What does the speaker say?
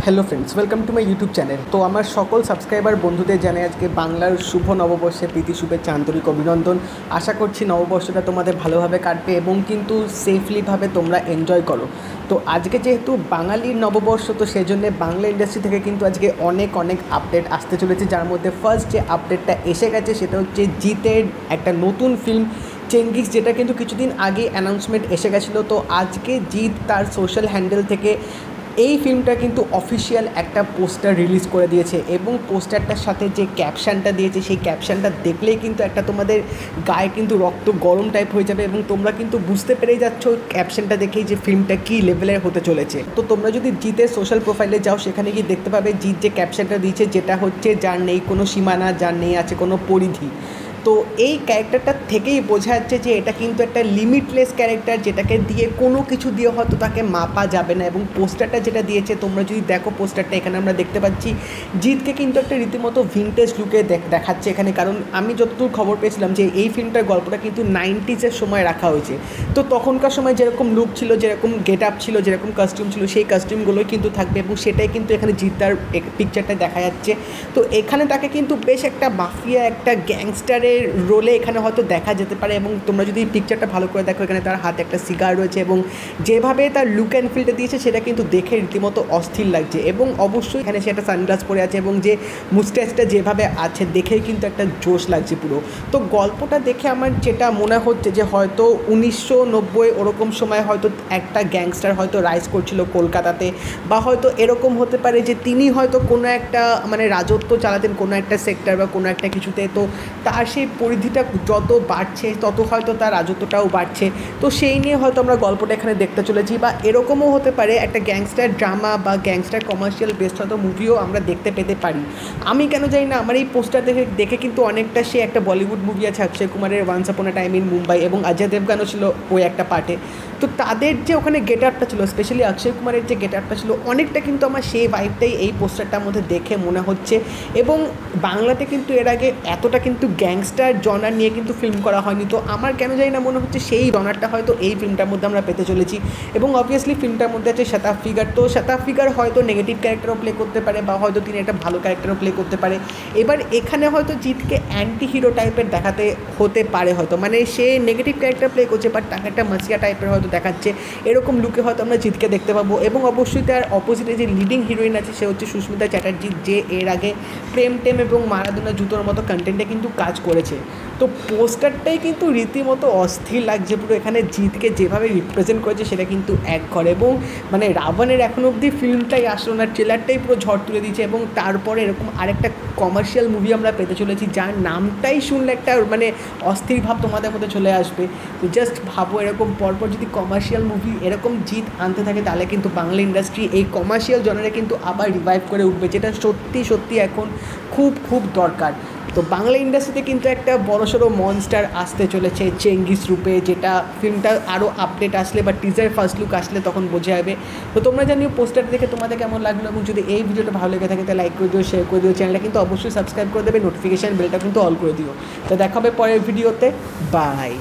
Hello friends, welcome to my YouTube channel. তো আমার সকল সাবস্ক্রাইবার বন্ধুদের জানাই আজকে বাংলার শুভ নববর্ষে প্রীতি শুভেচ্ছা, আন্তরিক অভিনন্দন। আশা করছি নববর্ষটা তোমাদের ভালোভাবে কাটবে এবং কিন্তু সেফলিভাবে তোমরা এনজয় করো। তো আজকে যেহেতু বাঙালির নববর্ষ, তো সেই জন্যে বাংলা ইন্ডাস্ট্রি থেকে কিন্তু আজকে অনেক আপডেট আসতে চলেছে, যার মধ্যে ফার্স্ট যে আপডেটটা এসে গেছে সেটা হচ্ছে জিতের একটা নতুন ফিল্ম চেঙ্গিস, যেটা কিন্তু কিছুদিন আগে অ্যানাউন্সমেন্ট এসে গেছিলো। তো আজকে জিৎ তার সোশ্যাল হ্যান্ডেল থেকে এই ফিল্মটা কিন্তু অফিসিয়াল একটা পোস্টার রিলিজ করে দিয়েছে এবং পোস্টারটার সাথে যে ক্যাপশানটা দিয়েছে সেই ক্যাপশানটা দেখলেই কিন্তু একটা তোমাদের গায়ে কিন্তু রক্ত গরম টাইপ হয়ে যাবে এবং তোমরা কিন্তু বুঝতে পেরেই যাচ্ছ ক্যাপশানটা দেখেই যে ফিল্মটা কী লেভেলের হতে চলেছে। তো তোমরা যদি জিতের সোশ্যাল প্রোফাইলে যাও সেখানে গিয়ে দেখতে পাবে জিৎ যে ক্যাপশানটা দিয়েছে, যেটা হচ্ছে যার নেই কোনো সীমানা, যার নেই আছে কোনো পরিধি। তো এই ক্যারেক্টারটার থেকেই বোঝা যাচ্ছে যে এটা কিন্তু একটা লিমিটলেস ক্যারেক্টার, যেটাকে দিয়ে কোনো কিছু দিয়ে হয়তো তাকে মাপা যাবে না। এবং পোস্টারটা যেটা দিয়েছে, তোমরা যদি দেখো পোস্টারটা, এখানে আমরা দেখতে পাচ্ছি জিতকে কিন্তু একটা রীতিমতো ভিনটেজ লুকে দেখাচ্ছে এখানে। কারণ আমি যতদূর খবর পেয়েছিলাম যে এই ফিল্মটার গল্পটা কিন্তু 90s সময় রাখা হয়েছে। তো তখনকার সময় যেরকম লুক ছিল, যেরকম গেট আপ ছিল, যেরকম কাস্টিউম ছিল, সেই কাস্টিউমগুলোই কিন্তু থাকবে এবং সেটাই কিন্তু এখানে জিতার পিকচারটা দেখা যাচ্ছে। তো এখানে তাকে কিন্তু বেশ একটা মাফিয়া, একটা গ্যাংস্টারের রোলে এখানে হয়তো দেখা যেতে পারে। এবং তোমরা যদি পিকচারটা ভালো করে দেখো, এখানে তার হাতে একটা সিগার রয়েছে এবং যেভাবে তার লুক অ্যান্ড ফিলটা দিয়েছে সেটা কিন্তু দেখে রীতিমতো অস্থির লাগছে। এবং অবশ্যই এখানে সে একটা সানগ্লাস পরে আছে এবং যে মুস্ট্যাচটা যেভাবে আছে দেখেই কিন্তু একটা জোশ লাগছে পুরো। তো গল্পটা দেখে আমার যেটা মনে হচ্ছে যে হয়তো 1990 ওরকম সময় হয়তো একটা গ্যাংস্টার হয়তো রাইজ করছিল কলকাতাতে, বা হয়তো এরকম হতে পারে যে তিনি হয়তো কোনো একটা রাজত্ব চালাতেন কোনো একটা সেক্টর বা কোনো একটা কিছুতে। তো তার সেই পরিধিটা যত বাড়ছে তত হয়তো তার রাজত্বটাও বাড়ছে। তো সেই নিয়ে হয়তো আমরা গল্পটা এখানে দেখতে চলেছি, বা এরকমও হতে পারে একটা গ্যাংস্টার ড্রামা বা গ্যাংস্টার কমার্শিয়াল বেসড হয়তো মুভিও আমরা দেখতে পেতে পারি। আমি কেন জানি না, আমার এই পোস্টার দেখে কিন্তু অনেকটা সে একটা বলিউড মুভি আছে অক্ষয় কুমারের once upon a time in Mumbai, এবং অজয় দেবগানও ছিল ওই একটা পার্টে। তো তাদের যে ওখানে গেট আপটা ছিল, স্পেশালি অক্ষয় কুমারের যে গেট আপটা ছিল, অনেকটা কিন্তু আমার সেই ভাইবটাই এই পোস্টারটার মধ্যে দেখে মনে হচ্ছে। এবং বাংলাতে কিন্তু এর আগে এতটা কিন্তু গ্যাংস্টার জনার নিয়ে কিন্তু ফিল্ম করা হয়নি। তো আমার কেন জানি না মনে হচ্ছে সেই জনারটা হয়তো এই ফিল্মটার মধ্যে আমরা পেতে চলেছি। এবং অবভিয়াসলি ফিল্মটার মধ্যে আছে শতাব ফিগার। তো শতাব ফিগার হয়তো নেগেটিভ ক্যারেক্টারও প্লে করতে পারে, বা হয়তো তিনি একটা ভালো ক্যারেক্টারও প্লে করতে পারে। এবার এখানে হয়তো জিতকে অ্যান্টি হিরো টাইপের দেখাতে হতে পারে, হয়তো সে নেগেটিভ ক্যারেক্টার প্লে করছে বাট তাকে একটা মাসিয়া টাইপের হয়তো দেখাচ্ছে, এরকম লুকে হয়তো আমরা জিতকে দেখতে পাবো। এবং অবশ্যই তার অপোজিটে যে লিডিং হিরোইন আছে সে হচ্ছে সুস্মিতা চ্যাটার্জি, যে এর আগে প্রেম টেম এবং মারাদোনা জুতোর মতো কন্টেন্টে কিন্তু কাজ করেছে। তো পোস্টারটাই কিন্তু রীতিমতো অস্থির লাগছে পুরো। এখানে জিতকে যেভাবে রিপ্রেজেন্ট করেছে সেটা কিন্তু এক করে। এবং রাবণের এখন অবধি ফিল্মটাই আসলো না, ট্রেলারটাই পুরো ঝড় তুলে দিয়েছে। এবং তারপরে এরকম আরেকটা কমার্শিয়াল মুভি আমরা পেতে চলেছি, যার নামটাই শুনলে একটা অস্থির ভাব তোমাদের মধ্যে চলে আসবে। তো জাস্ট ভাবো, এরকম পরপর যদি কমার্শিয়াল মুভি এরকম জিত আনতে থাকে, তাহলে কিন্তু বাংলা ইন্ডাস্ট্রি এই কমার্শিয়াল জনারে কিন্তু আবার রিভাইভ করে উঠবে, যেটা সত্যি এখন খুব দরকার। তো বাংলা ইন্ডাস্ট্রিতে কিন্তু একটা বড়সড় মনস্টার আসতে চলেছে চেঙ্গিস রূপে, যেটা ফিল্মটা আরও আপডেট আসলে বা টিজার ফার্স্ট লুক আসলে তখন বোঝা যাবে। তো তোমরা জানিও পোস্টার দেখে তোমাদের কেমন লাগলো, এবং যদি এই ভিডিওটা ভালো লেগে থাকে তাহলে লাইক করে দিও, শেয়ার করে দিও, চ্যানেলটা কিন্তু অবশ্যই সাবস্ক্রাইব করে দেবে, নোটিফিকেশান বেলটা কিন্তু অল করে দিও। তো দেখা হবে পরের ভিডিওতে, বাই।